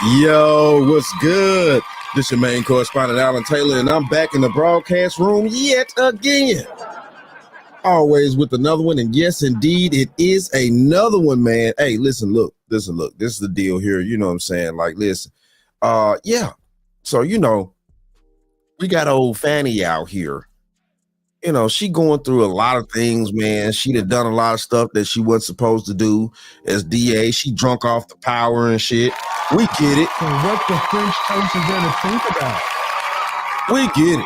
Yo, what's good? This your main correspondent, Alan Taylor, and I'm back in the broadcast room yet again. Always with another one, and yes, indeed, it is another one, man. Hey, listen, look. This is the deal here. You know what I'm saying? Like, listen. Yeah. So, we got old Fani out here. She going through a lot of things, man. She done a lot of stuff that she wasn't supposed to do as DA. She drunk off the power and shit. We get it. So what the French toast is there to think about? We get it.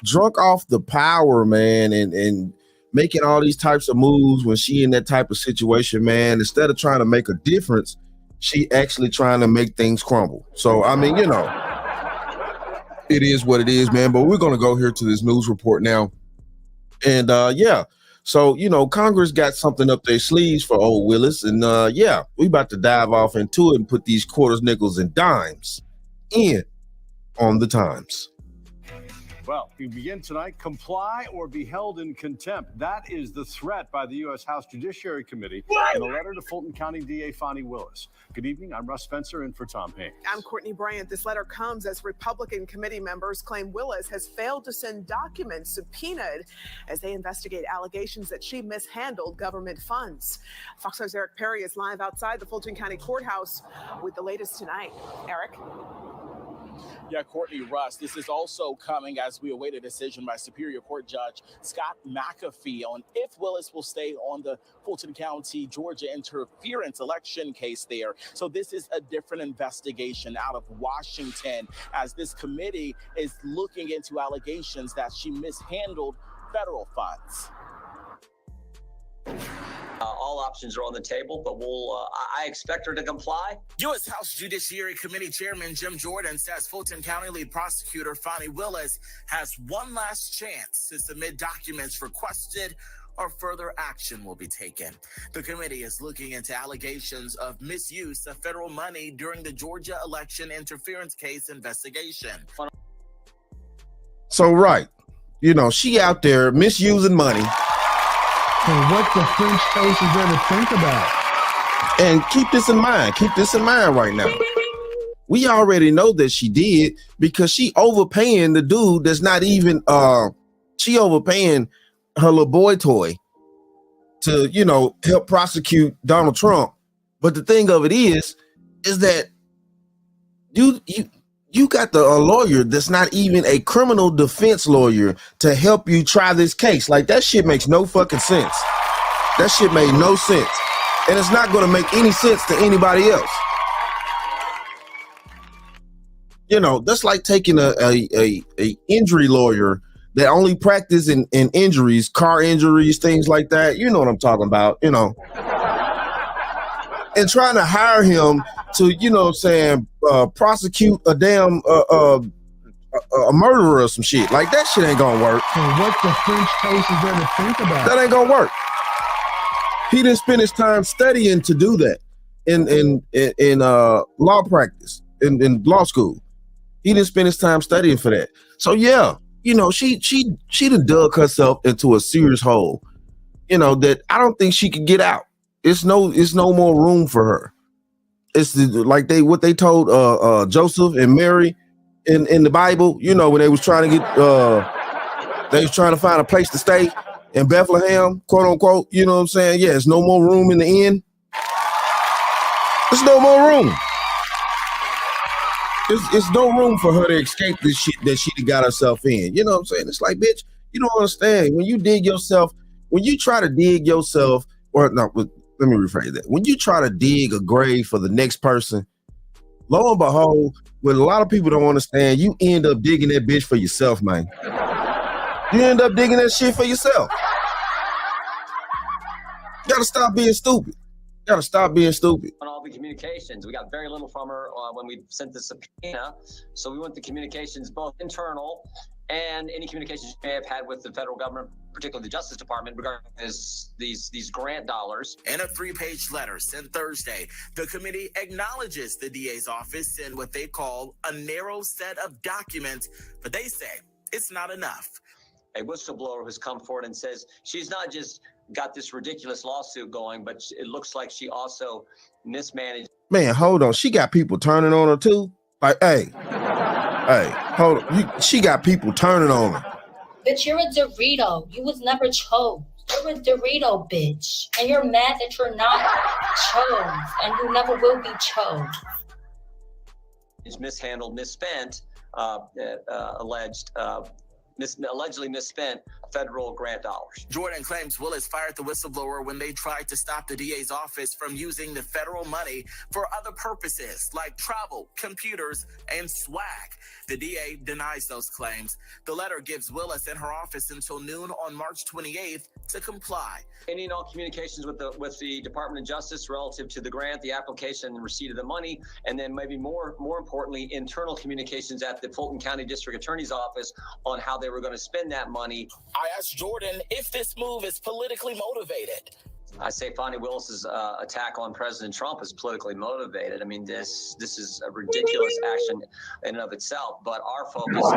Drunk off the power, man, and making all these types of moves when she in that type of situation, man. Instead of trying to make a difference, she actually trying to make things crumble. So, I mean, it is what it is, man. But we're going to go here to this news report now. And, yeah. So, Congress got something up their sleeves for old Willis. And, yeah, we about to dive off into it and put these quarters, nickels, and dimes in on the times. Well, we begin tonight, comply or be held in contempt. That is the threat by the U.S. House Judiciary Committee in a letter to Fulton County DA Fani Willis. Good evening. I'm Russ Spencer in for Tom Haynes. I'm Courtney Bryant. This letter comes as Republican committee members claim Willis has failed to send documents subpoenaed as they investigate allegations that she mishandled government funds. Fox News' Eric Perry is live outside the Fulton County Courthouse with the latest tonight. Eric? Yeah, Courtney, Russ, this is also coming as we await a decision by Superior Court Judge Scott McAfee on if Willis will stay on the Fulton County, Georgia interference election case there. So this is a different investigation out of Washington as this committee is looking into allegations that she mishandled federal funds. All options are on the table, but I expect her to comply. U.S. House Judiciary Committee Chairman Jim Jordan says Fulton County lead prosecutor Fani Willis has one last chance to submit documents requested or further action will be taken. The committee is looking into allegations of misuse of federal money during the Georgia election interference case investigation. So, right, she out there misusing money. So what the French toast is there to think about? And keep this in mind right now. We already know that she did because she overpaying the dude that's not even, she overpaying her little boy toy to, help prosecute Donald Trump. But the thing of it is that you got a lawyer that's not even a criminal defense lawyer to help you try this case. Like, that shit makes no fucking sense. That shit made no sense. And it's not going to make any sense to anybody else. That's like taking a injury lawyer that only practice in injuries, car injuries, things like that. You know what I'm talking about, and trying to hire him to, prosecute a damn a murderer or some shit. Like, that shit ain't gonna work. So what the French toast is there to think about? That ain't gonna work. He didn't spend his time studying to do that in law practice, in law school. He didn't spend his time studying for that. So yeah, she done dug herself into a serious hole, that I don't think she could get out. It's no more room for her. It's like what they told Joseph and Mary in the Bible, when they was trying to get they was trying to find a place to stay in Bethlehem, quote unquote. You know what I'm saying? Yeah, there's no more room in the inn. There's no more room. It's no room for her to escape this shit that she got herself in. You know what I'm saying? It's like, bitch, you don't understand. When you try to dig yourself, or no, let me rephrase that. When you try to dig a grave for the next person, lo and behold, what a lot of people don't understand, you end up digging that bitch for yourself, man. You end up digging that shit for yourself. You gotta stop being stupid. On all the communications, we got very little from her when we sent the subpoena. So we want the communications, both internal and any communications you may have had with the federal government, particularly the Justice Department, regarding these grant dollars. In a 3-page letter sent Thursday, the committee acknowledges the DA's office sent what they call a narrow set of documents, but they say it's not enough. a whistleblower who's come forward and says she's not just got this ridiculous lawsuit going, but it looks like she also mismanaged. Man, hold on. She got people turning on her too. Like, hey, hold on. She got people turning on her. Bitch, you're a Dorito. You was never chose. You're a Dorito, bitch. And you're mad that you're not chose. And you never will be chose. It's mishandled, misspent, allegedly misspent federal grant dollars. Jordan claims Willis fired the whistleblower when they tried to stop the DA's office from using the federal money for other purposes like travel, computers, and swag. The DA denies those claims. The letter gives Willis and her office until noon on March 28th to comply. Any and all communications with the Department of Justice relative to the grant, the application and receipt of the money, and then maybe more importantly, internal communications at the Fulton County District Attorney's Office on how they were going to spend that money. I asked Jordan if this move is politically motivated. I say Fani Willis's attack on President Trump is politically motivated. I mean, this is a ridiculous action in and of itself. But our focus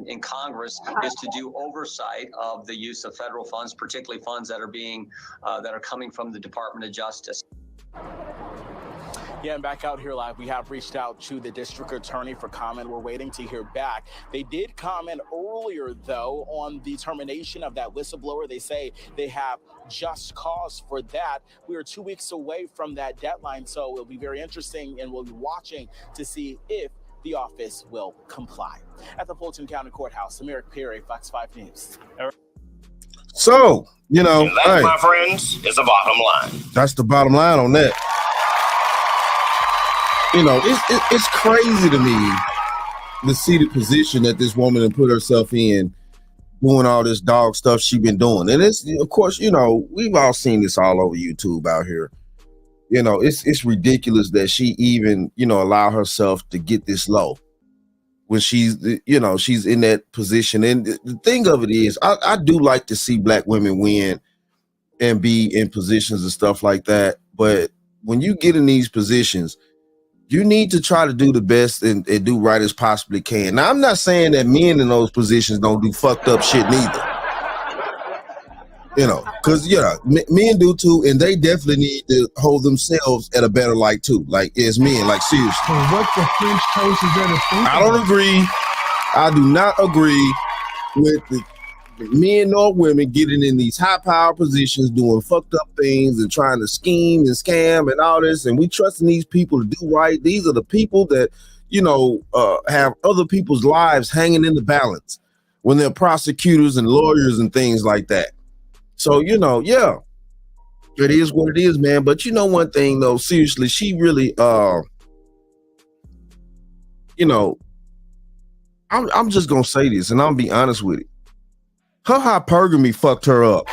in Congress is to do oversight of the use of federal funds, particularly funds that are coming from the Department of Justice. Yeah, and back out here live, we have reached out to the district attorney for comment. We're waiting to hear back. They did comment earlier, though, on the termination of that whistleblower. They say they have just cause for that. We are 2 weeks away from that deadline, so it'll be very interesting, and we'll be watching to see if the office will comply. At the Fulton County Courthouse, Amir Perry, Fox 5 News. So, you know, and that, my friends, is the bottom line. That's the bottom line on that. You know, it's crazy to me the seated position that this woman had put herself in, doing all this dog stuff she been doing. And it's, of course, you know, we've all seen this all over YouTube out here. You know, it's ridiculous that she even, you know, allow herself to get this low when she's, you know, she's in that position. And the thing of it is, I do like to see black women win and be in positions and stuff like that. But when you get in these positions, you need to try to do the best and do right as possibly can. Now, I'm not saying that men in those positions don't do fucked up shit neither. You know, because, yeah, men do too, and they definitely need to hold themselves at a better light too, like as men, like seriously. So what the French toast is there to think I don't agree. I do not agree with the men or women getting in these high power positions, doing fucked up things and trying to scheme and scam and all this. And we trusting these people to do right. These are the people that, you know, have other people's lives hanging in the balance when they're prosecutors and lawyers and things like that. So, you know, yeah, it is what it is, man. But you know, one thing though, seriously, she really, you know, I'm just going to say this and I'll be honest with it. Her hypergamy fucked her up.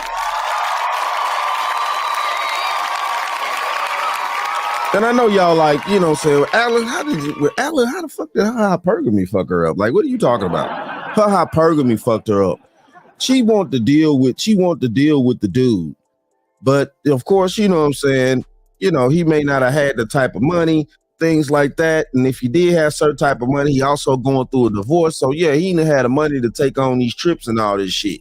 And I know y'all like, you know, say, well, Alan, how the fuck did her hypergamy fuck her up? Like, what are you talking about? Her hypergamy fucked her up. She want to deal with the dude. But of course, you know what I'm saying, you know, he may not have had the type of money, things like that. And if he did have certain type of money, he also going through a divorce. So yeah, he didn't have the money to take on these trips and all this shit.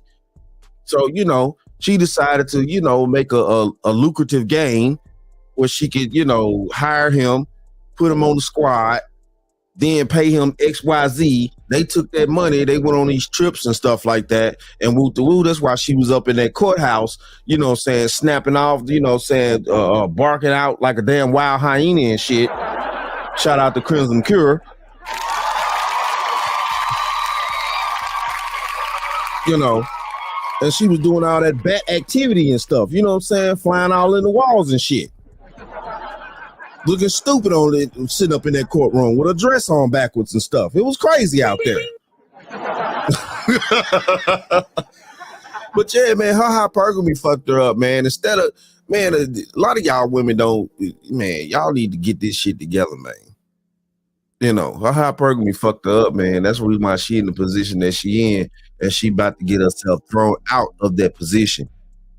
So, you know, she decided to, you know, make a lucrative game where she could, you know, hire him, put him on the squad, then pay him XYZ. They took that money, they went on these trips and stuff like that. And woo, that's why she was up in that courthouse, you know, saying, snapping off, you know, saying, barking out like a damn wild hyena and shit. Shout out to Crimson Cure. You know, and she was doing all that bat activity and stuff, you know what I'm saying? Flying all in the walls and shit. Looking stupid on it, sitting up in that courtroom with a dress on backwards and stuff. It was crazy out there. But yeah, man, her hypergamy fucked her up, man. Instead of, man, a lot of y'all women don't, man, y'all need to get this shit together, man. You know, her hypergamy fucked her up, man. That's the reason why she in the position that she in, and she about to get herself thrown out of that position.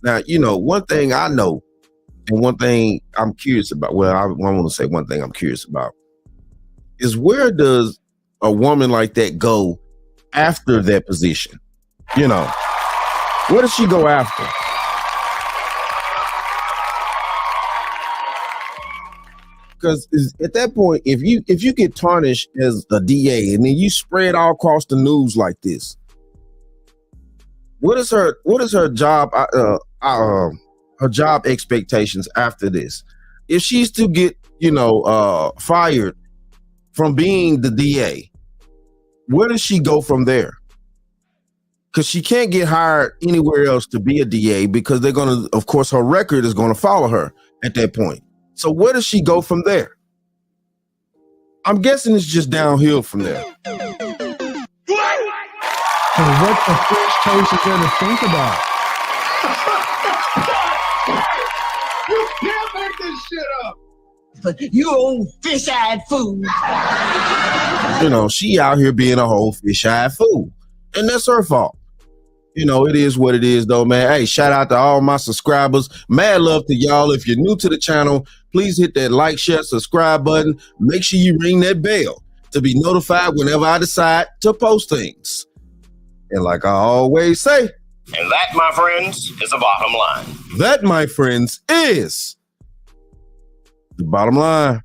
Now, you know, one thing I know, and one thing I'm curious about, well, I want to say one thing I'm curious about, is where does a woman like that go after that position? You know, what does she go after? Because at that point, if you get tarnished as a DA and then you spread all across the news like this, what is her job her job expectations after this? If she's to get fired from being the DA, where does she go from there? Because she can't get hired anywhere else to be a DA because they're gonna, of course, her record is gonna follow her at that point. So where does she go from there? I'm guessing it's just downhill from there. And what the French toast is there to think about? You can't make this shit up. You old fish-eyed fool. She out here being a whole fish-eyed fool. And that's her fault. It is what it is, though, man. Hey, shout out to all my subscribers. Mad love to y'all. If you're new to the channel, please hit that like, share, subscribe button. Make sure you ring that bell to be notified whenever I decide to post things. And like I always say, And that, my friends, is the bottom line. That, my friends, is the bottom line.